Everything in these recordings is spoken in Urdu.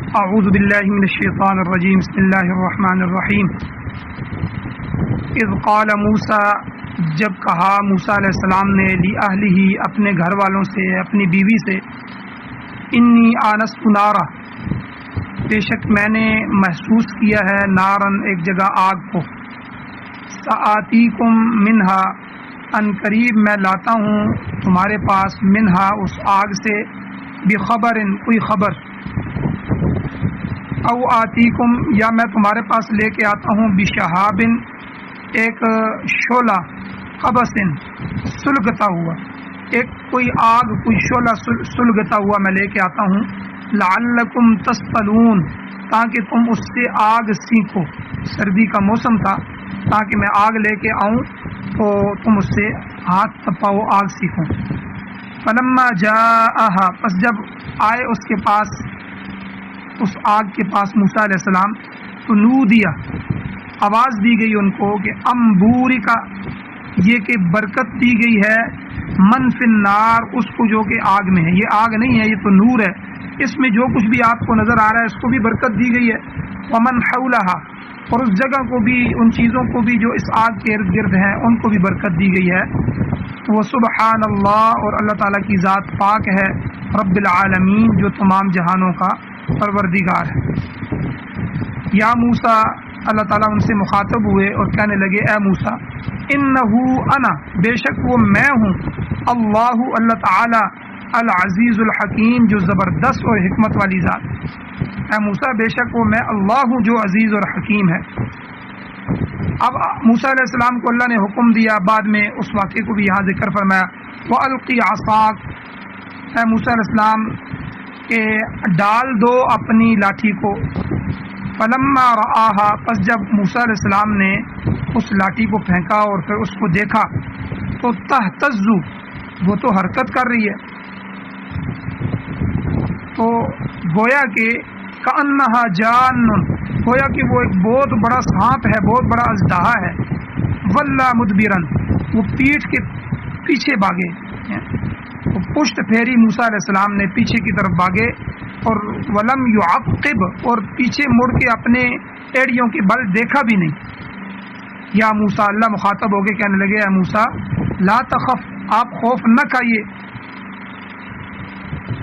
اعوذ باللہ من الشیطان الرجیم بسم اللہ الرحمن الرحیم اذ قال موسیٰ جب کہا موسیٰ علیہ السلام نے لأہلہ اپنے گھر والوں سے اپنی بیوی سے انی آنست نارا بے شک میں نے محسوس کیا ہے نارن ایک جگہ آگ کو سآتیکم منہا ان قریب میں لاتا ہوں تمہارے پاس منہا اس آگ سے بخبر کوئی خبر او آتیکم یا میں تمہارے پاس لے کے آتا ہوں بشہاب ایک شعلہ قبس سلگتا ہوا ایک کوئی آگ کوئی شعلہ سلگتا ہوا میں لے کے آتا ہوں لعلکم تصطلون تاکہ تم اس سے آگ سیکھو سردی کا موسم تھا تاکہ میں آگ لے کے آؤں تو تم اس سے ہاتھ تپاؤ آگ سیکھو فلما جاءہا پس جب آئے اس کے پاس اس آگ کے پاس موسیٰ علیہ السلام تو نودیا آواز دی گئی ان کو کہ امبوری کا یہ کہ برکت دی گئی ہے من فی النار اس کو جو کہ آگ میں ہے یہ آگ نہیں ہے یہ تو نور ہے اس میں جو کچھ بھی آپ کو نظر آ رہا ہے اس کو بھی برکت دی گئی ہے ومن حولہا اور اس جگہ کو بھی ان چیزوں کو بھی جو اس آگ کے ارد گرد ہیں ان کو بھی برکت دی گئی ہے وہ سبحان اللہ اور اللہ تعالیٰ کی ذات پاک ہے رب العالمین جو تمام جہانوں کا پروردگار ہے یا موسیٰ اللہ تعالیٰ ان سے مخاطب ہوئے اور کہنے لگے اے موسیٰ انہو انا بے شک وہ میں ہوں اللہ تعالیٰ العزیز الحکیم جو زبردست اور حکمت والی ذات اے موسیٰ بے شک وہ میں اللہ ہوں جو عزیز اور حکیم ہے اب موسیٰ علیہ السلام کو اللہ نے حکم دیا بعد میں اس واقعے کو بھی یہاں ذکر فرمایا وَأَلْقِ عَصَاكَ اے موسیٰ علیہ السلام کہ ڈال دو اپنی لاٹھی کو فلما رآہا پس جب موسیٰ علیہ السلام نے اس لاٹھی کو پھینکا اور پھر اس کو دیکھا تو تہتز وہ تو حرکت کر رہی ہے تو گویا کہ کأنہا جان گویا کہ وہ ایک بہت بڑا سانپ ہے بہت بڑا اژدہا ہے ولا مدبرن وہ پیٹھ کے پیچھے بھاگے وہ پشت پھیری موسیٰ علیہ السلام نے پیچھے کی طرف بھاگے اور ولم یعقب اور پیچھے مڑ کے اپنے ایڑیوں کے بل دیکھا بھی نہیں یا موسیٰ اللہ مخاطب ہو کے کہنے لگے اے موسیٰ لا تخف آپ خوف نہ کھائیے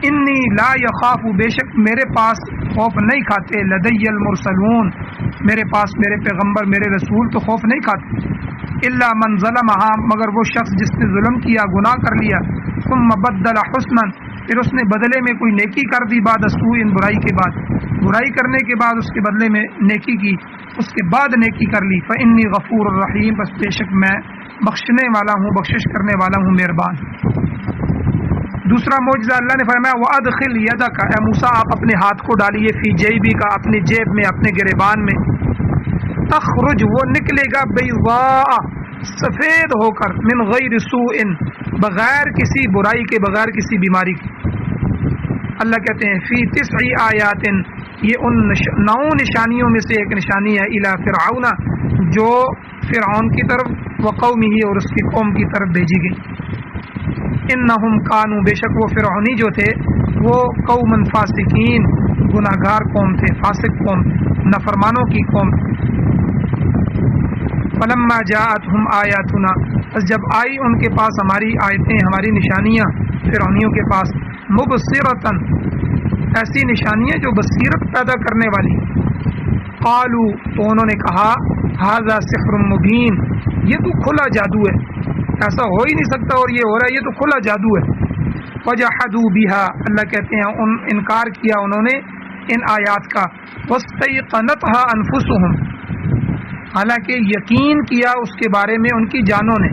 انی لا یخاف بے شک میرے پاس خوف نہیں کھاتے لدی المرسلون میرے پاس میرے پیغمبر میرے رسول تو خوف نہیں کھاتے الا من ظلمہا مگر وہ شخص جس نے ظلم کیا گناہ کر لیا ثم بدل حسنا پھر اس نے بدلے میں کوئی نیکی کر دی بعد سوء برائی کے بعد برائی کرنے کے بعد اس کے بدلے میں نیکی کی اس کے بعد نیکی کر لی فإنی غفور الرحیم بس بے شک میں بخشنے والا ہوں بخشش کرنے والا ہوں مہربان دوسرا معجزہ اللہ نے فرمایا وَأَدْخِلْ يَدَكَ اے موسیٰ آپ اپنے ہاتھ کو ڈالیے فی جیبک اپنی جیب میں اپنے گریبان میں تخرج وہ نکلے گا بیضاء سفید ہو کر من غیر سوء بغیر کسی برائی کے بغیر کسی بیماری کے اللہ کہتے ہیں فی 9 آیات یہ ان 9 نشانیوں میں سے ایک نشانی ہے الی فرعون جو فرعون کی طرف وقومہ اور اس کی قوم کی طرف بھیجی گئی انہم کانوا بے شک وہ فرعونی جو تھے وہ قوم فاسقین گناہگار قوم تھے فاسق قوم نافرمانوں کی قوم فلما جاءتهم آیاتنا پس جب آئی ان کے پاس ہماری آیتیں ہماری نشانیاں فرعونیوں کے پاس مبصرتاً ایسی نشانیاں جو بصیرت پیدا کرنے والی قالوا تو انہوں نے کہا ھذا سحر مبین یہ تو کھلا جادو ہے ایسا ہو ہی نہیں سکتا اور یہ ہو رہا ہے یہ تو کھلا جادو ہے وجحدوا بها اللہ کہتے ہیں انکار کیا انہوں نے ان آیات کا واستيقنتها انفسهم حالانکہ یقین کیا اس کے بارے میں ان کی جانوں نے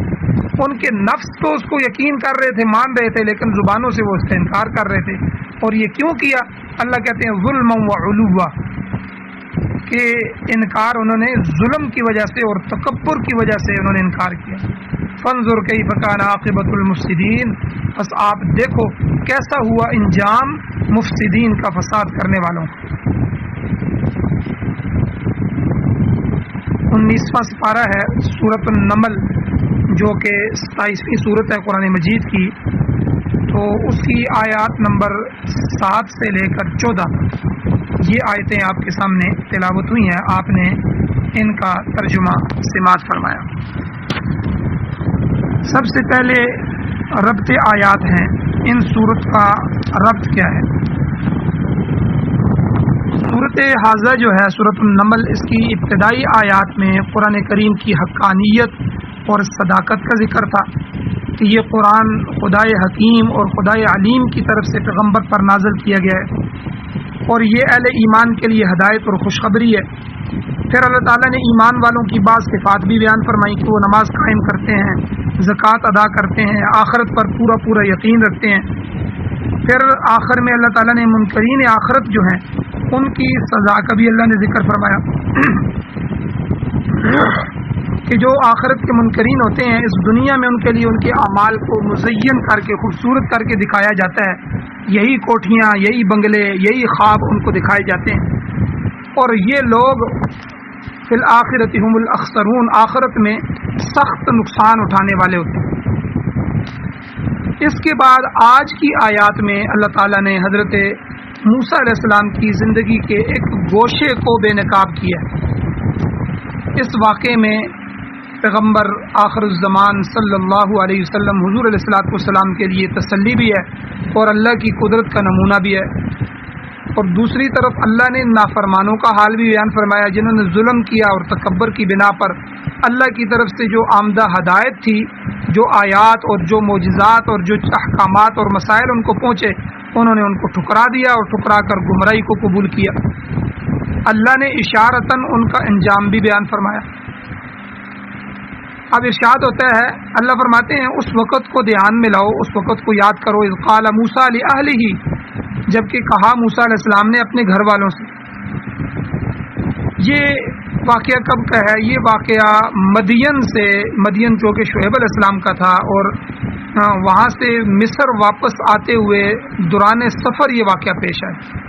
ان کے نفس تو اس کو یقین کر رہے تھے مان رہے تھے لیکن زبانوں سے وہ اس کا انکار کر رہے تھے اور یہ کیوں کیا اللہ کہتے ہیں ظلم و علوا کہ انکار انہوں نے ظلم کی وجہ سے اور تکبر کی وجہ سے انہوں نے انکار کیا فانظر کیف کان عاقبۃ المفسدین بس آپ دیکھو کیسا ہوا انجام مفسدین کا فساد کرنے والوں کا 19واں سپارہ ہے سورۃ النمل جو کہ 27ویں سورت ہے قرآن مجید کی تو اس کی آیات نمبر 7 سے لے کر 14 یہ آیتیں آپ کے سامنے تلاوت ہوئی ہیں، آپ نے ان کا ترجمہ سماعت فرمایا۔ سب سے پہلے ربط آیات ہیں، ان صورت کا ربط کیا ہے؟ صورت حاضہ جو ہے سورۃ النمل، اس کی ابتدائی آیات میں قرآن کریم کی حقانیت اور صداقت کا ذکر تھا کہ یہ قرآن خدائے حکیم اور خدائے علیم کی طرف سے پیغمبر پر نازل کیا گیا ہے اور یہ اہل ایمان کے لیے ہدایت اور خوشخبری ہے۔ پھر اللہ تعالیٰ نے ایمان والوں کی بعض صفات بھی بیان فرمائی کہ وہ نماز قائم کرتے ہیں، زکوٰۃ ادا کرتے ہیں، آخرت پر پورا یقین رکھتے ہیں۔ پھر آخر میں اللہ تعالیٰ نے منکرین آخرت جو ہیں ان کی سزا کا بھی اللہ نے ذکر فرمایا کہ جو آخرت کے منکرین ہوتے ہیں، اس دنیا میں ان کے لیے ان کے اعمال کو مزین کر کے خوبصورت کر کے دکھایا جاتا ہے، یہی کوٹھیاں، یہی بنگلے، یہی خواب ان کو دکھائے جاتے ہیں، اور یہ لوگ فی الآخرۃ هم الاخسرون، آخرت میں سخت نقصان اٹھانے والے ہوتے ہیں۔ اس کے بعد آج کی آیات میں اللہ تعالیٰ نے حضرت موسیٰ علیہ السلام کی زندگی کے ایک گوشے کو بے نقاب کیا۔ اس واقعے میں پیغمبر آخر الزمان صلی اللہ علیہ وسلم حضور علیہ الصلوۃ والسلام کے لیے تسلی بھی ہے اور اللہ کی قدرت کا نمونہ بھی ہے، اور دوسری طرف اللہ نے نافرمانوں کا حال بھی بیان فرمایا جنہوں نے ظلم کیا اور تکبر کی بنا پر اللہ کی طرف سے جو آمدہ ہدایت تھی، جو آیات اور جو معجزات اور جو احکامات اور مسائل ان کو پہنچے، انہوں نے ان کو ٹھکرا دیا اور ٹھکرا کر گمراہی کو قبول کیا۔ اللہ نے اشارتاً ان کا انجام بھی بیان فرمایا۔ اب ارشاد ہوتا ہے، اللہ فرماتے ہیں اس وقت کو دھیان میں لاؤ، اس وقت کو یاد کرو، اذ قال موسیٰ لأہلہ، جبکہ کہا موسیٰ علیہ السلام نے اپنے گھر والوں سے۔ یہ واقعہ کب کا ہے؟ یہ واقعہ مدین جو کہ شعیب علیہ السلام کا تھا، اور وہاں سے مصر واپس آتے ہوئے دوران سفر یہ واقعہ پیش آیا۔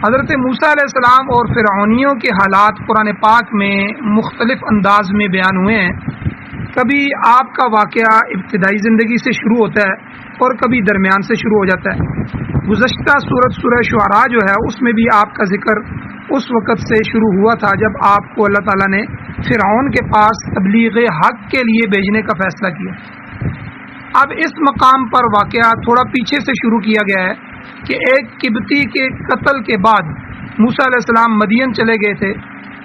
حضرت موسیٰ علیہ السلام اور فرعونیوں کے حالات قرآن پاک میں مختلف انداز میں بیان ہوئے ہیں۔ کبھی آپ کا واقعہ ابتدائی زندگی سے شروع ہوتا ہے اور کبھی درمیان سے شروع ہو جاتا ہے۔ گزشتہ سورہ شعراء جو ہے اس میں بھی آپ کا ذکر اس وقت سے شروع ہوا تھا جب آپ کو اللہ تعالیٰ نے فرعون کے پاس تبلیغ حق کے لیے بھیجنے کا فیصلہ کیا۔ اب اس مقام پر واقعہ تھوڑا پیچھے سے شروع کیا گیا ہے کہ ایک قبطی کے قتل کے بعد موسیٰ علیہ السلام مدین چلے گئے تھے،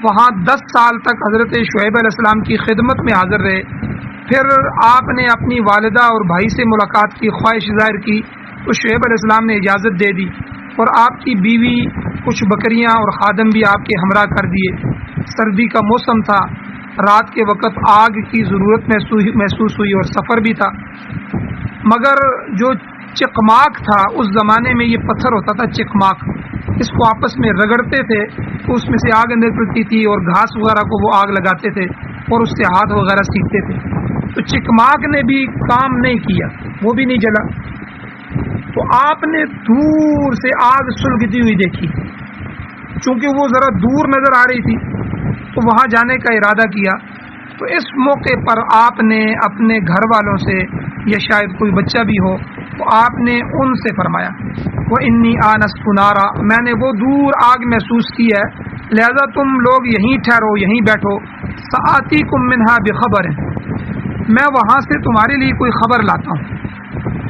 وہاں 10 سال تک حضرت شعیب علیہ السلام کی خدمت میں حاضر رہے۔ پھر آپ نے اپنی والدہ اور بھائی سے ملاقات کی خواہش ظاہر کی تو شعیب علیہ السلام نے اجازت دے دی، اور آپ کی بیوی، کچھ بکریاں اور خادم بھی آپ کے ہمراہ کر دیے۔ سردی کا موسم تھا، رات کے وقت آگ کی ضرورت محسوس ہوئی اور سفر بھی تھا، مگر جو چکماک تھا اس زمانے میں، یہ پتھر ہوتا تھا چکماک، اس کو آپس میں رگڑتے تھے تو اس میں سے آگ نکلتی تھی، اور گھاس وغیرہ کو وہ آگ لگاتے تھے اور اس سے ہاتھ وغیرہ سیکھتے تھے۔ تو چکماک نے بھی کام نہیں کیا، وہ بھی نہیں جلا، تو آپ نے دور سے آگ سلگتی ہوئی دیکھی، چونکہ وہ ذرا دور نظر آ رہی تھی تو وہاں جانے کا ارادہ کیا۔ تو اس موقع پر آپ نے اپنے گھر والوں سے، یا شاید کوئی بچہ بھی ہو، تو آپ نے ان سے فرمایا وَإِنِّي آنَسْتُ نَارًا، میں نے وہ دور آگ محسوس کی ہے، لہذا تم لوگ یہیں ٹھہرو، یہیں بیٹھو، سآتیکم منہا بخبر، میں وہاں سے تمہارے لیے کوئی خبر لاتا ہوں۔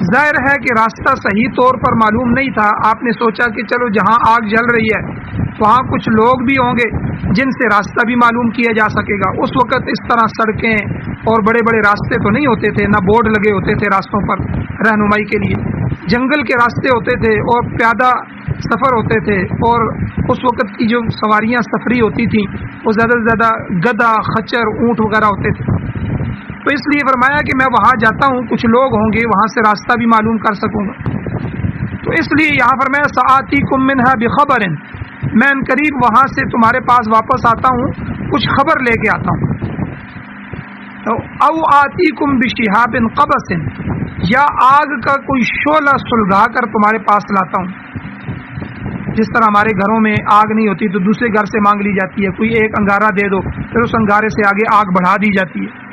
ظاہر ہے کہ راستہ صحیح طور پر معلوم نہیں تھا، آپ نے سوچا کہ چلو جہاں آگ جل رہی ہے وہاں کچھ لوگ بھی ہوں گے جن سے راستہ بھی معلوم کیا جا سکے گا۔ اس وقت اس طرح سڑکیں اور بڑے بڑے راستے تو نہیں ہوتے تھے، نہ بورڈ لگے ہوتے تھے راستوں پر رہنمائی کے لیے، جنگل کے راستے ہوتے تھے اور پیادہ سفر ہوتے تھے، اور اس وقت کی جو سواریاں سفری ہوتی تھیں وہ زیادہ سے زیادہ گدھا، خچر، اونٹ وغیرہ ہوتے تھے۔ تو اس لیے فرمایا کہ میں وہاں جاتا ہوں، کچھ لوگ ہوں گے، وہاں سے راستہ بھی معلوم کر سکوں گا۔ تو اس لیے یہاں فرمایا سآتیکم منہا بخبر، میں ان قریب وہاں سے تمہارے پاس واپس آتا ہوں، کچھ خبر لے کے آتا ہوں۔ او آتیکم بشہاب قبس، یا آگ کا کوئی شعلہ سلگا کر تمہارے پاس لاتا ہوں۔ جس طرح ہمارے گھروں میں آگ نہیں ہوتی تو دوسرے گھر سے مانگ لی جاتی ہے، کوئی ایک انگارہ دے دو، پھر اس انگارے سے آگے آگ بڑھا دی جاتی ہے۔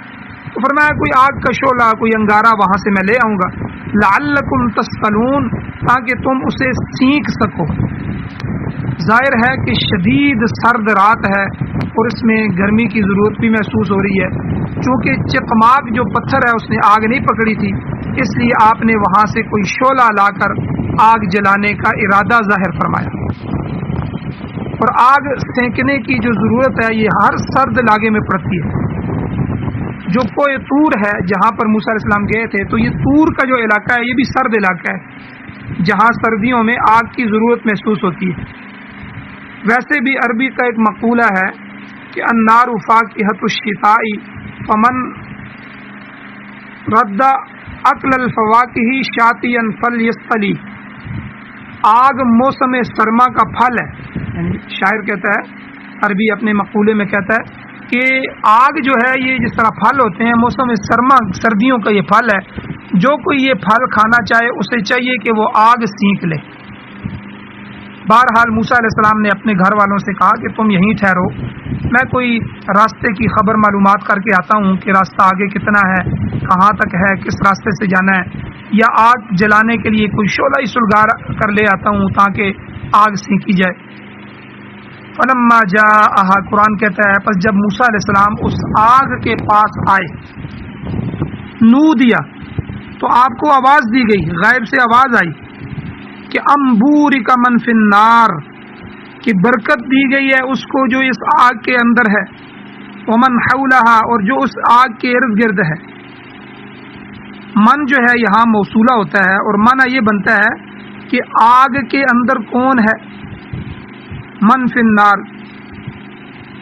تو فرمایا کوئی آگ کا شعلہ، کوئی انگارہ وہاں سے میں لے آؤں گا۔ لعلکم تسقلون، تاکہ تم اسے سینک سکو۔ ظاہر ہے کہ شدید سرد رات ہے اور اس میں گرمی کی ضرورت بھی محسوس ہو رہی ہے۔ چونکہ چقماق جو پتھر ہے اس نے آگ نہیں پکڑی تھی، اس لیے آپ نے وہاں سے کوئی شعلہ لا کر آگ جلانے کا ارادہ ظاہر فرمایا۔ اور آگ سینکنے کی جو ضرورت ہے یہ ہر سرد علاقے میں پڑتی ہے۔ جو کوہ طور ہے جہاں پر موسیٰ علیہ السلام گئے تھے، تو یہ طور کا جو علاقہ ہے یہ بھی سرد علاقہ ہے جہاں سردیوں میں آگ کی ضرورت محسوس ہوتی ہے۔ ویسے بھی عربی کا ایک مقولہ ہے کہ النار فاقہۃ الشتاء فمن رد اکل الفواکہ شاتیا فلیصطلی، آگ موسم سرما کا پھل ہے۔ یعنی شاعر کہتا ہے، عربی اپنے مقولے میں کہتا ہے کہ آگ جو ہے یہ جس طرح پھل ہوتے ہیں، موسم سرما سردیوں کا یہ پھل ہے، جو کوئی یہ پھل کھانا چاہے اسے چاہیے کہ وہ آگ سینک لے۔ بہرحال موسیٰ علیہ السلام نے اپنے گھر والوں سے کہا کہ تم یہیں ٹھہرو، میں کوئی راستے کی خبر معلومات کر کے آتا ہوں کہ راستہ آگے کتنا ہے، کہاں تک ہے، کس راستے سے جانا ہے، یا آگ جلانے کے لیے کوئی شعلہ ہی سلگار کر لے آتا ہوں تاکہ آگ سینکی جائے۔ فلما جاءہا، قرآن کہتا ہے پس جب موسیٰ علیہ السلام اس آگ کے پاس آئے، نودیا، تو آپ کو آواز دی گئی، غائب سے آواز آئی کہ انبورک من فی النار، کہ برکت دی گئی ہے اس کو جو اس آگ کے اندر ہے، ومن حولہا، اور جو اس آگ کے ارد گرد ہے۔ من جو ہے یہاں موصولہ ہوتا ہے اور معنی یہ بنتا ہے کہ آگ کے اندر کون ہے، من فی النار۔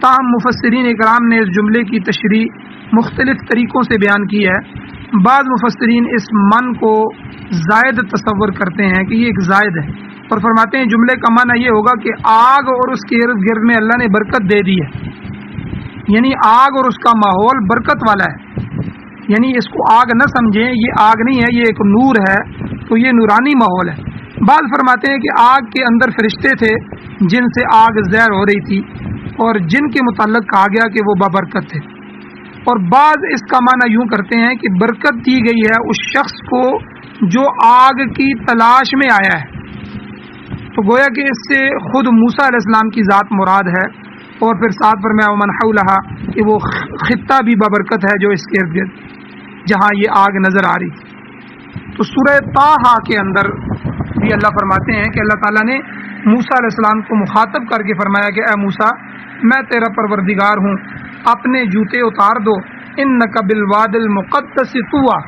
تاہم مفسرین اکرام نے اس جملے کی تشریح مختلف طریقوں سے بیان کی ہے۔ بعض مفسرین اس من کو زائد تصور کرتے ہیں کہ یہ ایک زائد ہے، اور فرماتے ہیں جملے کا معنی یہ ہوگا کہ آگ اور اس کے ارد گرد میں اللہ نے برکت دے دی ہے، یعنی آگ اور اس کا ماحول برکت والا ہے۔ یعنی اس کو آگ نہ سمجھیں، یہ آگ نہیں ہے، یہ ایک نور ہے، تو یہ نورانی ماحول ہے۔ بعض فرماتے ہیں کہ آگ کے اندر فرشتے تھے جن سے آگ زہر ہو رہی تھی اور جن کے متعلق کہا گیا کہ وہ بابرکت تھے، اور بعض اس کا معنی یوں کرتے ہیں کہ برکت دی گئی ہے اس شخص کو جو آگ کی تلاش میں آیا ہے۔ تو گویا کہ اس سے خود موسیٰ علیہ السلام کی ذات مراد ہے، اور پھر ساتھ فرمایا ومن حولہا، کہ وہ خطہ بھی بابرکت ہے جو اس کے ارد گرد جہاں یہ آگ نظر آ رہی۔ تو سورہ طٰہٰ کے اندر بھی اللہ فرماتے ہیں کہ اللہ تعالیٰ نے موسیٰ علیہ السلام کو مخاطب کر کے فرمایا کہ اے موسیٰ، میں تیرا پروردگار ہوں، اپنے جوتے اتار دو، انک بالواد المقدس طویٰ،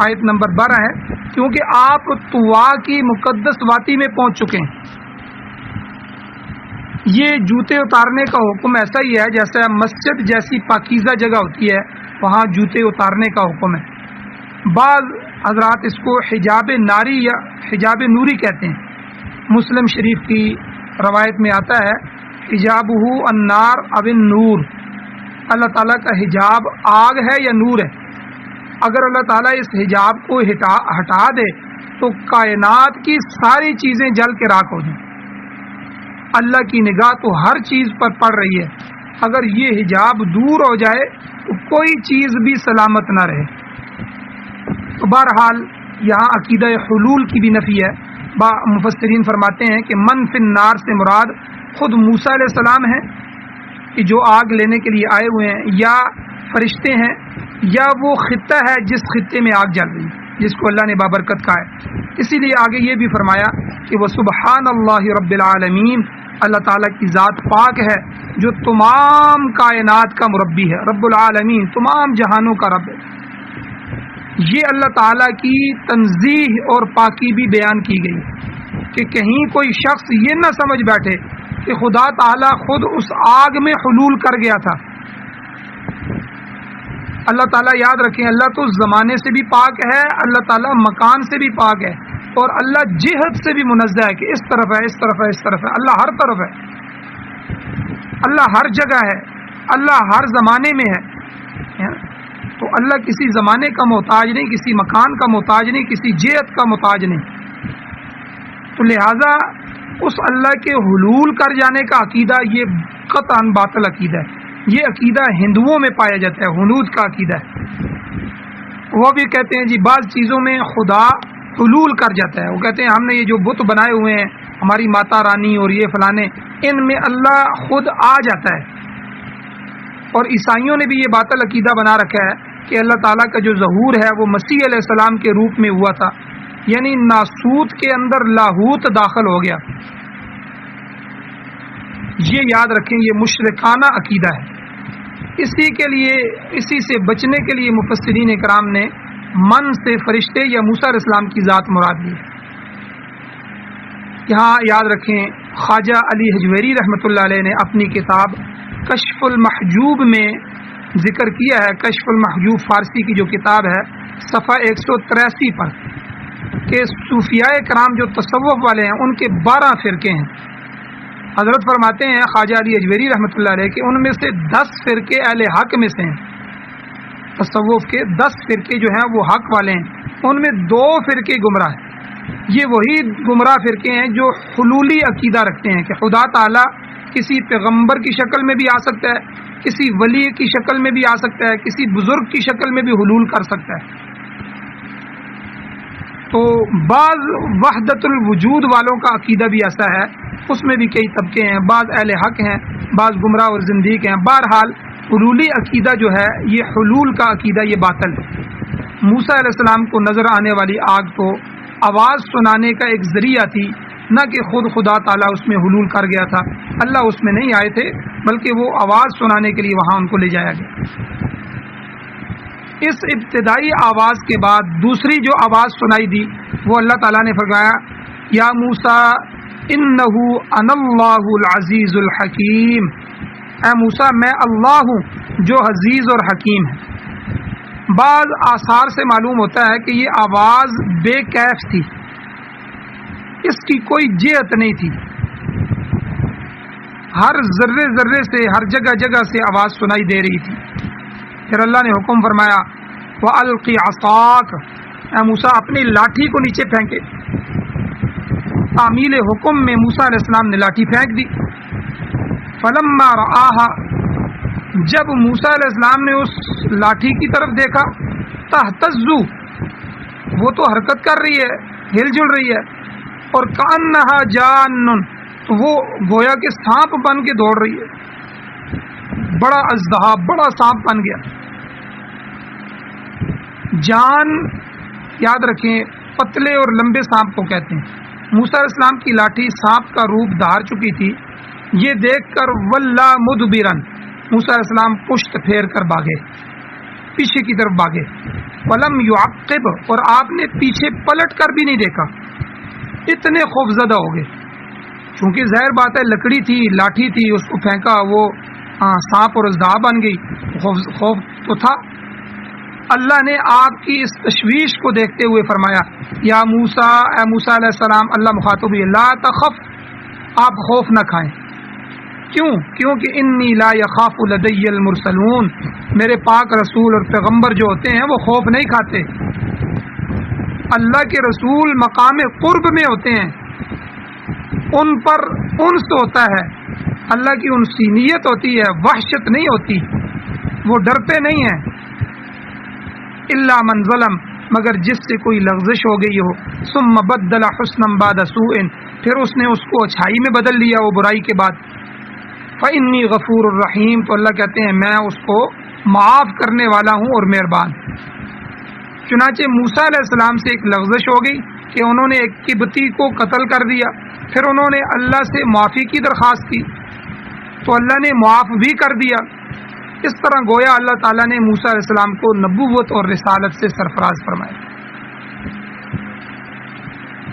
آیت نمبر 12 ہے، کیونکہ آپ طویٰ کی مقدس وادی میں پہنچ چکے ہیں۔ یہ جوتے اتارنے کا حکم ایسا ہی ہے جیسا مسجد جیسی پاکیزہ جگہ ہوتی ہے وہاں جوتے اتارنے کا حکم ہے۔ بعض حضرات اس کو حجاب ناری یا حجاب نوری کہتے ہیں۔ مسلم شریف کی روایت میں آتا ہے حجابہ النار او النور، اللہ تعالیٰ کا حجاب آگ ہے یا نور ہے۔ اگر اللہ تعالیٰ اس حجاب کو ہٹا دے تو کائنات کی ساری چیزیں جل کے راکھ ہو جائیں۔ اللہ کی نگاہ تو ہر چیز پر پڑ رہی ہے، اگر یہ حجاب دور ہو جائے تو کوئی چیز بھی سلامت نہ رہے۔ تو بہرحال یہاں عقیدہ حلول کی بھی نفی ہے۔ مفسرین فرماتے ہیں کہ من فی النار سے مراد خود موسیٰ علیہ السلام ہیں کہ جو آگ لینے کے لیے آئے ہوئے ہیں، یا فرشتے ہیں، یا وہ خطہ ہے جس خطے میں آگ جل رہی ہے جس کو اللہ نے بابرکت کہا ہے۔ اسی لیے آگے یہ بھی فرمایا کہ وہ سبحان اللہ رب العالمین، اللہ تعالیٰ کی ذات پاک ہے جو تمام کائنات کا مربی ہے، رب العالمین، تمام جہانوں کا رب ہے۔ یہ اللہ تعالیٰ کی تنزیہ اور پاکی بھی بیان کی گئی کہ کہیں کوئی شخص یہ نہ سمجھ بیٹھے کہ خدا تعالیٰ خود اس آگ میں حلول کر گیا تھا۔ اللہ تعالیٰ یاد رکھیں، اللہ تو زمانے سے بھی پاک ہے، اللہ تعالیٰ مکان سے بھی پاک ہے، اور اللہ جہت سے بھی منزہ ہے کہ اس طرف ہے، اس طرف ہے، اس طرف ہے۔ اللہ ہر طرف ہے، اللہ ہر جگہ ہے، اللہ ہر زمانے میں ہے۔ تو اللہ کسی زمانے کا محتاج نہیں، کسی مکان کا محتاج نہیں، کسی جہت کا محتاج نہیں۔ تو لہٰذا اس اللہ کے حلول کر جانے کا عقیدہ یہ قطعاً باطل عقیدہ ہے۔ یہ عقیدہ ہندوؤں میں پایا جاتا ہے، ہنود کا عقیدہ ہے۔ وہ بھی کہتے ہیں جی بعض چیزوں میں خدا حلول کر جاتا ہے. وہ کہتے ہیں ہم نے یہ جو بت بنائے ہوئے ہیں ہماری ماتا رانی اور یہ فلانے، ان میں اللہ خود آ جاتا ہے. اور عیسائیوں نے بھی یہ باطل عقیدہ بنا رکھا ہے کہ اللہ تعالیٰ کا جو ظہور ہے وہ مسیح علیہ السلام کے روپ میں ہوا تھا، یعنی ناسوت کے اندر لاہوت داخل ہو گیا. یہ یاد رکھیں، یہ مشرکانہ عقیدہ ہے. اسی سے بچنے کے لیے مفسرین کرام نے من سے فرشتے یا موسیٰ علیہ السلام کی ذات مراد لی. یہاں یاد رکھیں خواجہ علی حجویری رحمۃ اللہ علیہ نے اپنی کتاب کشف المحجوب میں ذکر کیا ہے. کشف المحجوب فارسی کی جو کتاب ہے، صفحہ 183 پر، کہ صوفیاء کرام جو تصوف والے ہیں ان کے 12 فرقے ہیں. حضرت فرماتے ہیں خواجہ علی اجویری رحمۃ اللہ علیہ کہ ان میں سے 10 فرقے اہل حق میں سے ہیں. تصوف کے 10 فرقے جو ہیں وہ حق والے ہیں، ان میں 2 فرقے گمراہ ہیں. یہ وہی گمراہ فرقے ہیں جو حلولی عقیدہ رکھتے ہیں کہ خدا تعالیٰ کسی پیغمبر کی شکل میں بھی آ سکتا ہے، کسی ولی کی شکل میں بھی آ سکتا ہے، کسی بزرگ کی شکل میں بھی حلول کر سکتا ہے. تو بعض وحدت الوجود والوں کا عقیدہ بھی ایسا ہے، اس میں بھی کئی طبقے ہیں، بعض اہل حق ہیں، بعض گمراہ اور زندیق ہیں. بہرحال حلولی عقیدہ جو ہے یہ حلول کا عقیدہ یہ باطل ہے. موسیٰ علیہ السلام کو نظر آنے والی آگ تو آواز سنانے کا ایک ذریعہ تھی، نہ کہ خود خدا تعالیٰ اس میں حلول کر گیا تھا. اللہ اس میں نہیں آئے تھے، بلکہ وہ آواز سنانے کے لیے وہاں ان کو لے جایا گیا. اس ابتدائی آواز کے بعد دوسری جو آواز سنائی دی وہ اللہ تعالیٰ نے فرمایا یا موسیٰ انہ انا اللہ العزیز الحکیم، اے موسیٰ میں اللہ ہوں جو عزیز اور حکیم ہے. بعض آثار سے معلوم ہوتا ہے کہ یہ آواز بے کیف تھی، اس کی کوئی جہت نہیں تھی، ہر ذرے ذرے سے ہر جگہ جگہ سے آواز سنائی دے رہی تھی. پھر اللہ نے حکم فرمایا وَأَلْقِ عَصَاكَ، اے موسیٰ اپنی لاٹھی کو نیچے پھینکے. تعمیل حکم میں موسیٰ علیہ السلام نے لاٹھی پھینک دی. فَلَمَّا رَآهَا، جب موسیٰ علیہ السلام نے اس لاٹھی کی طرف دیکھا، تہتزُّ، وہ تو حرکت کر رہی ہے، ہل جل رہی ہے، اور کأنها جان، تو وہ گویا کہ سانپ بن کے دوڑ رہی ہے. بڑا اژدہا، بڑا سانپ بن گیا. جان یاد رکھیں پتلے اور لمبے سانپ کو کہتے ہیں. موسیٰ علیہ السلام کی لاٹھی سانپ کا روپ دھار چکی تھی. یہ دیکھ کر وَلَّا مُدْبِرًا، موسیٰ علیہ السلام پشت پھیر کر بھاگے، پیچھے کی طرف بھاگے. وَلَمْ يُعَقِّبْ، اور آپ نے پیچھے پلٹ کر بھی نہیں دیکھا، اتنے خوفزدہ ہو گئے. چونکہ ظاہر بات ہے لکڑی تھی، لاٹھی تھی، اس کو پھینکا، وہ سانپ اور اژدہا بن گئی. خوف تو تھا. اللہ نے آپ کی اس تشویش کو دیکھتے ہوئے فرمایا یا موسیٰ، اے موسیٰ علیہ السلام، اللہ مخاطب ہے، لا تخف، آپ خوف نہ کھائیں. کیوں؟ کیونکہ انی لا یخاف لدی المرسلون، میرے پاک رسول اور پیغمبر جو ہوتے ہیں وہ خوف نہیں کھاتے. اللہ کے رسول مقام قرب میں ہوتے ہیں، ان پر انس ہوتا ہے، اللہ کی انسینیت ہوتی ہے، وحشت نہیں ہوتی، وہ ڈرتے نہیں ہیں. الا من ظلم، مگر جس سے کوئی لغزش ہو گئی ہو. ثم بدل حسنا بعد سوء، پھر اس نے اس کو اچھائی میں بدل لیا وہ برائی کے بعد. فإنی غفور الرحیم، تو اللہ کہتے ہیں میں اس کو معاف کرنے والا ہوں اور مہربان. چنانچہ موسیٰ علیہ السلام سے ایک لغزش ہو گئی کہ انہوں نے ایک قبطی کو قتل کر دیا. پھر انہوں نے اللہ سے معافی کی درخواست کی تو اللہ نے معاف بھی کر دیا. اس طرح گویا اللہ تعالیٰ نے موسیٰ علیہ السلام کو نبوت اور رسالت سے سرفراز فرمایا.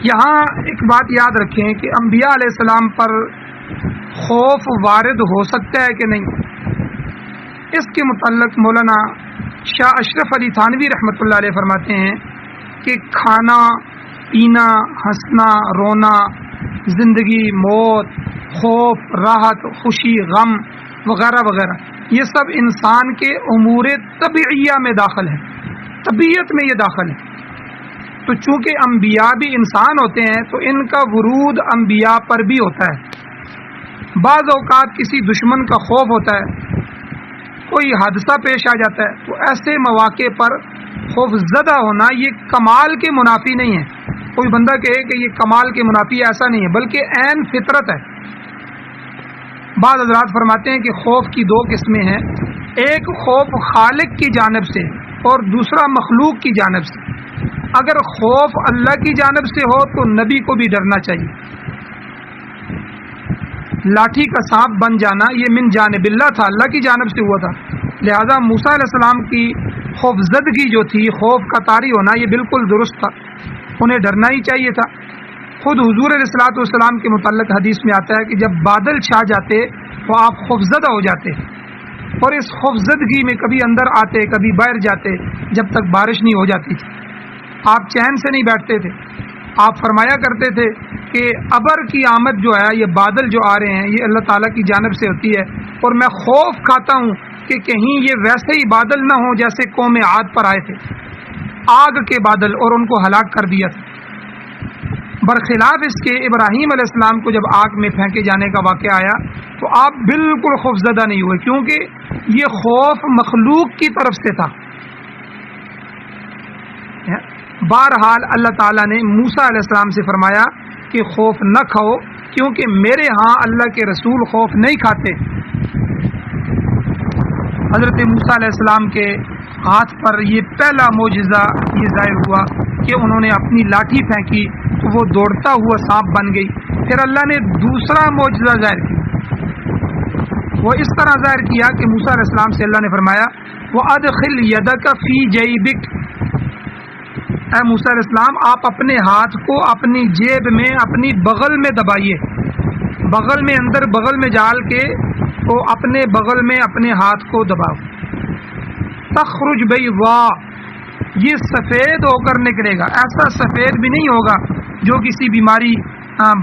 یہاں ایک بات یاد رکھیں کہ انبیاء علیہ السلام پر خوف وارد ہو سکتا ہے کہ نہیں. اس کے متعلق مولانا شاہ اشرف علی تھانوی رحمۃ اللہ علیہ فرماتے ہیں کہ کھانا پینا، ہنسنا رونا، زندگی موت، خوف راحت، خوشی غم وغیرہ وغیرہ، یہ سب انسان کے امور طبیعیہ میں داخل ہے، طبیعت میں یہ داخل ہے. تو چونکہ انبیاء بھی انسان ہوتے ہیں تو ان کا ورود انبیاء پر بھی ہوتا ہے. بعض اوقات کسی دشمن کا خوف ہوتا ہے، کوئی حادثہ پیش آ جاتا ہے، تو ایسے مواقع پر خوف زدہ ہونا یہ کمال کے منافی نہیں ہے. کوئی بندہ کہے کہ یہ کمال کے منافی ہے، ایسا نہیں ہے، بلکہ عین فطرت ہے. بعض حضرات فرماتے ہیں کہ خوف کی دو قسمیں ہیں، ایک خوف خالق کی جانب سے اور دوسرا مخلوق کی جانب سے. اگر خوف اللہ کی جانب سے ہو تو نبی کو بھی ڈرنا چاہیے. لاٹھی کا سانپ بن جانا یہ من جانب اللہ تھا، اللہ کی جانب سے ہوا تھا. لہذا موسیٰ علیہ السلام کی خوف زدگی جو تھی، خوف کا طاری ہونا، یہ بالکل درست تھا، انہیں ڈرنا ہی چاہیے تھا. خود حضور علیہ الصلوۃ والسلام کے متعلق حدیث میں آتا ہے کہ جب بادل چھا جاتے تو آپ خوفزدہ ہو جاتے، اور اس خوفزدگی میں کبھی اندر آتے کبھی باہر جاتے جب تک بارش نہیں ہو جاتی تھی. آپ چین سے نہیں بیٹھتے تھے. آپ فرمایا کرتے تھے کہ ابر کی آمد جو ہے، یہ بادل جو آ رہے ہیں، یہ اللہ تعالیٰ کی جانب سے ہوتی ہے، اور میں خوف کھاتا ہوں کہ کہیں یہ ویسے ہی بادل نہ ہوں جیسے قوم عاد پر آئے تھے، آگ کے بادل، اور ان کو ہلاک کر دیا تھا. برخلاف اس کے ابراہیم علیہ السلام کو جب آگ میں پھینکے جانے کا واقعہ آیا تو آپ بالکل خوفزدہ نہیں ہوئے، کیونکہ یہ خوف مخلوق کی طرف سے تھا. بہرحال اللہ تعالیٰ نے موسیٰ علیہ السلام سے فرمایا کہ خوف نہ کھاؤ، کیونکہ میرے ہاں اللہ کے رسول خوف نہیں کھاتے. حضرت موسیٰ علیہ السلام کے ہاتھ پر یہ پہلا معجزہ یہ ظاہر ہوا کہ انہوں نے اپنی لاٹھی پھینکی تو وہ دوڑتا ہوا سانپ بن گئی. پھر اللہ نے دوسرا معجزہ ظاہر کیا، وہ اس طرح ظاہر کیا کہ موسیٰ علیہ السلام سے اللہ نے فرمایا وَأَدْخِلْ يَدَكَ فِي جَيْبِكَ، اے موسیٰ علیہ السلام آپ اپنے ہاتھ کو اپنی جیب میں، اپنی بغل میں دبائیے، بغل میں اندر بغل میں ڈال کے تو اپنے بغل میں اپنے ہاتھ کو دباؤ. تخرج بیضاء، یہ سفید ہو کر نکلے گا. ایسا سفید بھی نہیں ہوگا جو کسی بیماری،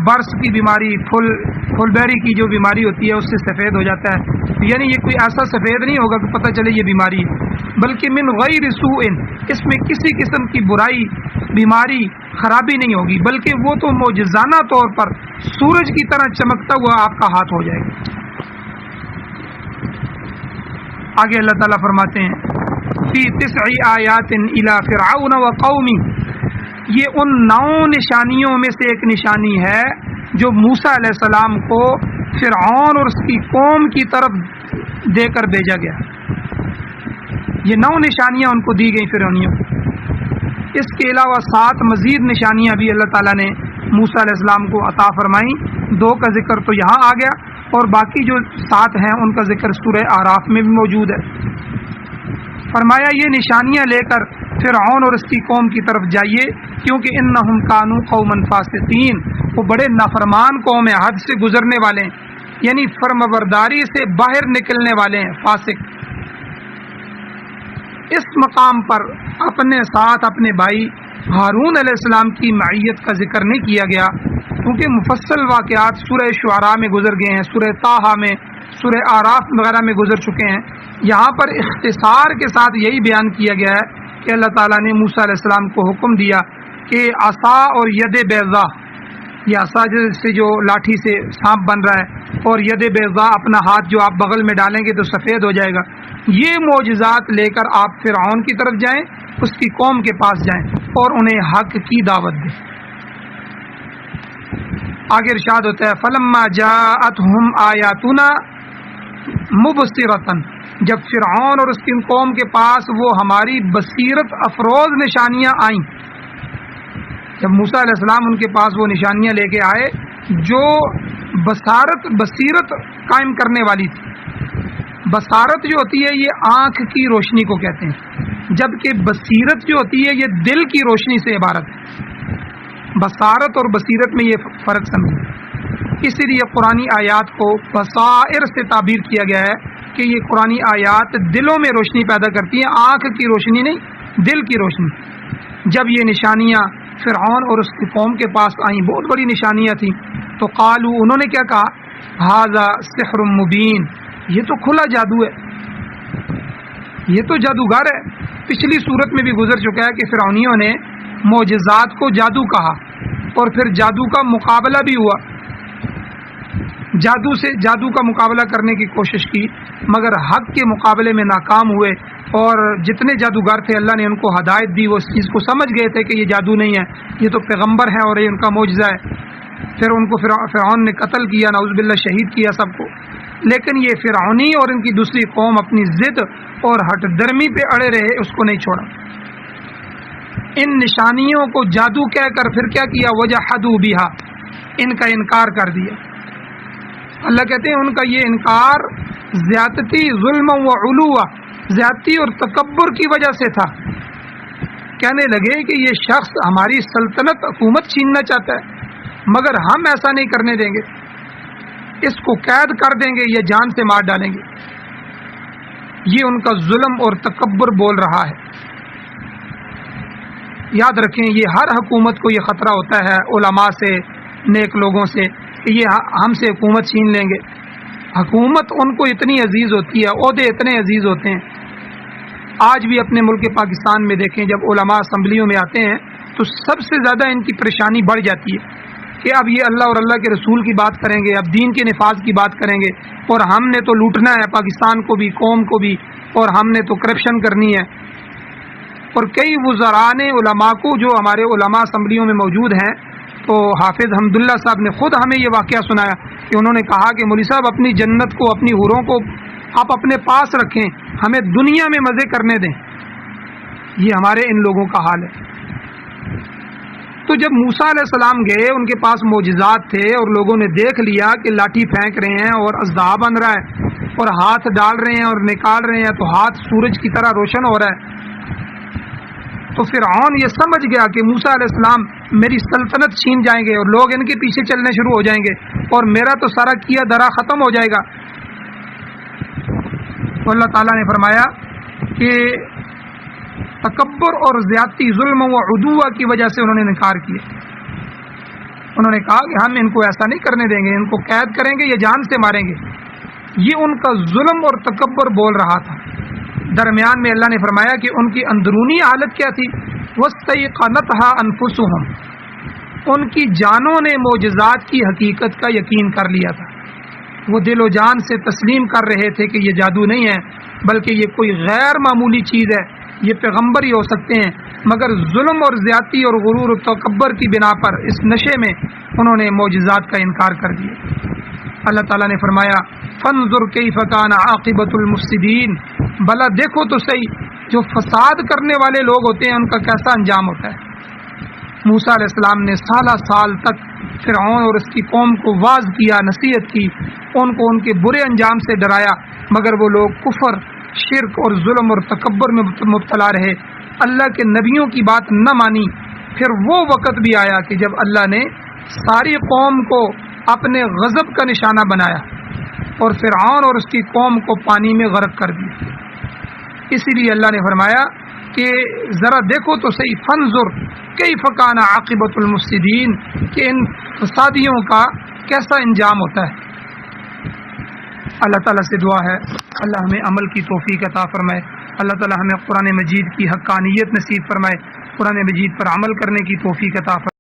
برس کی بیماری، پھل بیری کی جو بیماری ہوتی ہے اس سے سفید ہو جاتا ہے، یعنی یہ کوئی ایسا سفید نہیں ہوگا کہ پتہ چلے یہ بیماری ہے، بلکہ من غیر سوء، اس میں کسی قسم کی برائی، بیماری، خرابی نہیں ہوگی، بلکہ وہ تو معجزانہ طور پر سورج کی طرح چمکتا ہوا آپ کا ہاتھ ہو جائے گا. آگے اللہ تعالیٰ فرماتے ہیں فی 9 آیات الی فرعون وقومہ، یہ ان 9 نشانیوں میں سے ایک نشانی ہے جو موسیٰ علیہ السلام کو فرعون اور اس کی قوم کی طرف دے کر بھیجا گیا. یہ 9 نشانیاں ان کو دی گئیں فرعونیوں. اس کے علاوہ 7 مزید نشانیاں بھی اللہ تعالیٰ نے موسیٰ علیہ السلام کو عطا فرمائیں. 2 کا ذکر تو یہاں آ گیا، اور باقی جو 7 ہیں ان کا ذکر سورہ اعراف میں بھی موجود ہے. فرمایا یہ نشانیاں لے کر فرعون اور اس کی قوم کی طرف جائیے، کیونکہ انہم کانوا قوما فاسقین، وہ بڑے نافرمان قوم ہیں، حد سے گزرنے والے ہیں، یعنی فرمانبرداری سے باہر نکلنے والے ہیں، فاسق. اس مقام پر اپنے ساتھ اپنے بھائی ہارون علیہ السلام کی معیت کا ذکر نہیں کیا گیا، کیونکہ مفصل واقعات سورہ شعراء میں گزر گئے ہیں، سورہ طٰہٰ میں، سورہ اعراف وغیرہ میں گزر چکے ہیں. یہاں پر اختصار کے ساتھ یہی بیان کیا گیا ہے کہ اللہ تعالیٰ نے موسیٰ علیہ السلام کو حکم دیا کہ عصا اور ید بیضاء، یہ عصا سے جو لاٹھی سے سانپ بن رہا ہے، اور ید بیضاء اپنا ہاتھ جو آپ بغل میں ڈالیں گے تو سفید ہو جائے گا، یہ معجزات لے کر آپ فرعون کی طرف جائیں، اس کی قوم کے پاس جائیں اور انہیں حق کی دعوت دیں. آگے ارشاد ہوتا ہے فلما جاءتہم آیاتنا مبصرۃ، جب فرعون اور اس کی قوم کے پاس وہ ہماری بصیرت افروز نشانیاں آئیں، جب موسیٰ علیہ السلام ان کے پاس وہ نشانیاں لے کے آئے جو بصیرت قائم کرنے والی تھی. بصارت جو ہوتی ہے یہ آنکھ کی روشنی کو کہتے ہیں، جبکہ بصیرت جو ہوتی ہے یہ دل کی روشنی سے عبارت ہے. بصارت اور بصیرت میں یہ فرق سمجھیں. اسی لیے قرآنی آیات کو بصائر سے تعبیر کیا گیا ہے کہ یہ قرآنی آیات دلوں میں روشنی پیدا کرتی ہیں، آنکھ کی روشنی نہیں، دل کی روشنی. جب یہ نشانیاں فرعون اور اس کی قوم کے پاس آئیں، بہت بڑی نشانیاں تھیں، تو قالوا، انہوں نے کیا کہا، ھذا سحر مبین، یہ تو کھلا جادو ہے، یہ تو جادوگر ہے. پچھلی صورت میں بھی گزر چکا ہے کہ فرعونیوں نے معجزات کو جادو کہا، اور پھر جادو کا مقابلہ بھی ہوا، جادو سے جادو کا مقابلہ کرنے کی کوشش کی، مگر حق کے مقابلے میں ناکام ہوئے. اور جتنے جادوگر تھے اللہ نے ان کو ہدایت دی، وہ اس چیز کو سمجھ گئے تھے کہ یہ جادو نہیں ہے، یہ تو پیغمبر ہے اور یہ ان کا معجزہ ہے۔ پھر ان کو فرعون نے قتل کیا، نعوذ باللہ شہید کیا سب کو۔ لیکن یہ فرعونی اور ان کی دوسری قوم اپنی ضد اور ہٹ درمی پہ اڑے رہے، اس کو نہیں چھوڑا۔ ان نشانیوں کو جادو کہہ کر پھر کیا کیا؟ وجحدوا بہا، ان کا انکار کر دیا۔ اللہ کہتے ہیں ان کا یہ انکار زیادتی، ظلم و علو، زیادتی اور تکبر کی وجہ سے تھا۔ کہنے لگے کہ یہ شخص ہماری سلطنت، حکومت چھیننا چاہتا ہے، مگر ہم ایسا نہیں کرنے دیں گے، اس کو قید کر دیں گے یا جان سے مار ڈالیں گے۔ یہ ان کا ظلم اور تکبر بول رہا ہے۔ یاد رکھیں یہ ہر حکومت کو یہ خطرہ ہوتا ہے، علماء سے، نیک لوگوں سے، کہ یہ ہم سے حکومت چھین لیں گے۔ حکومت ان کو اتنی عزیز ہوتی ہے، عہدے اتنے عزیز ہوتے ہیں۔ آج بھی اپنے ملک پاکستان میں دیکھیں، جب علماء اسمبلیوں میں آتے ہیں تو سب سے زیادہ ان کی پریشانی بڑھ جاتی ہے کہ اب یہ اللہ اور اللہ کے رسول کی بات کریں گے، اب دین کے نفاذ کی بات کریں گے، اور ہم نے تو لوٹنا ہے پاکستان کو بھی، قوم کو بھی، اور ہم نے تو کرپشن کرنی ہے۔ اور کئی وزراء نے علماء کو، جو ہمارے علماء اسمبلیوں میں موجود ہیں، تو حافظ حمداللہ صاحب نے خود ہمیں یہ واقعہ سنایا کہ انہوں نے کہا کہ مولوی صاحب اپنی جنت کو، اپنی حوروں کو آپ اپنے پاس رکھیں، ہمیں دنیا میں مزے کرنے دیں۔ یہ ہمارے ان لوگوں کا حال ہے۔ تو جب موسیٰ علیہ السلام گئے، ان کے پاس معجزات تھے اور لوگوں نے دیکھ لیا کہ لاٹھی پھینک رہے ہیں اور اژدہا بن رہا ہے اور ہاتھ ڈال رہے ہیں اور نکال رہے ہیں تو ہاتھ سورج کی طرح روشن ہو رہا ہے، تو فرعون یہ سمجھ گیا کہ موسیٰ علیہ السلام میری سلطنت چھین جائیں گے اور لوگ ان کے پیچھے چلنے شروع ہو جائیں گے اور میرا تو سارا کیا دھرا ختم ہو جائے گا۔ تو اللہ تعالیٰ نے فرمایا کہ تکبر اور زیادتی، ظلم و عدوہ کی وجہ سے انہوں نے انکار کیا۔ انہوں نے کہا کہ ہم ان کو ایسا نہیں کرنے دیں گے، ان کو قید کریں گے یا جان سے ماریں گے۔ یہ ان کا ظلم اور تکبر بول رہا تھا۔ درمیان میں اللہ نے فرمایا کہ ان کی اندرونی حالت کیا تھی؟ وَاسْتَيْقَنَتْهَا أَنفُسُهُمْ، ان کی جانوں نے معجزات کی حقیقت کا یقین کر لیا تھا۔ وہ دل و جان سے تسلیم کر رہے تھے کہ یہ جادو نہیں ہے، بلکہ یہ کوئی غیر معمولی چیز ہے، یہ پیغمبر ہی ہو سکتے ہیں، مگر ظلم اور زیادتی اور غرور و تکبر کی بنا پر اس نشے میں انہوں نے معجزات کا انکار کر دیا۔ اللہ تعالیٰ نے فرمایا فانظر کیف کان عاقبۃ المفسدین، بھلا دیکھو تو صحیح جو فساد کرنے والے لوگ ہوتے ہیں ان کا کیسا انجام ہوتا ہے۔ موسیٰ علیہ السلام نے سالہ سال تک فرعون اور اس کی قوم کو واعظ کیا، نصیحت کی، ان کو ان کے برے انجام سے ڈرایا، مگر وہ لوگ کفر، شرک اور ظلم اور تکبر میں مبتلا رہے، اللہ کے نبیوں کی بات نہ مانی۔ پھر وہ وقت بھی آیا کہ جب اللہ نے ساری قوم کو اپنے غضب کا نشانہ بنایا اور فرعون اور اس کی قوم کو پانی میں غرق کر دیا۔ اسی لیے اللہ نے فرمایا کہ ذرا دیکھو تو صحیح، فانظر کیف کان عاقبۃ المفسدین، کہ ان فسادیوں کا کیسا انجام ہوتا ہے۔ اللہ تعالیٰ سے دعا ہے اللہ ہمیں عمل کی توفیق عطا فرمائے، اللہ تعالیٰ ہمیں قرآن مجید کی حقانیت نصیب فرمائے، قرآن مجید پر عمل کرنے کی توفیق عطا فرمائے۔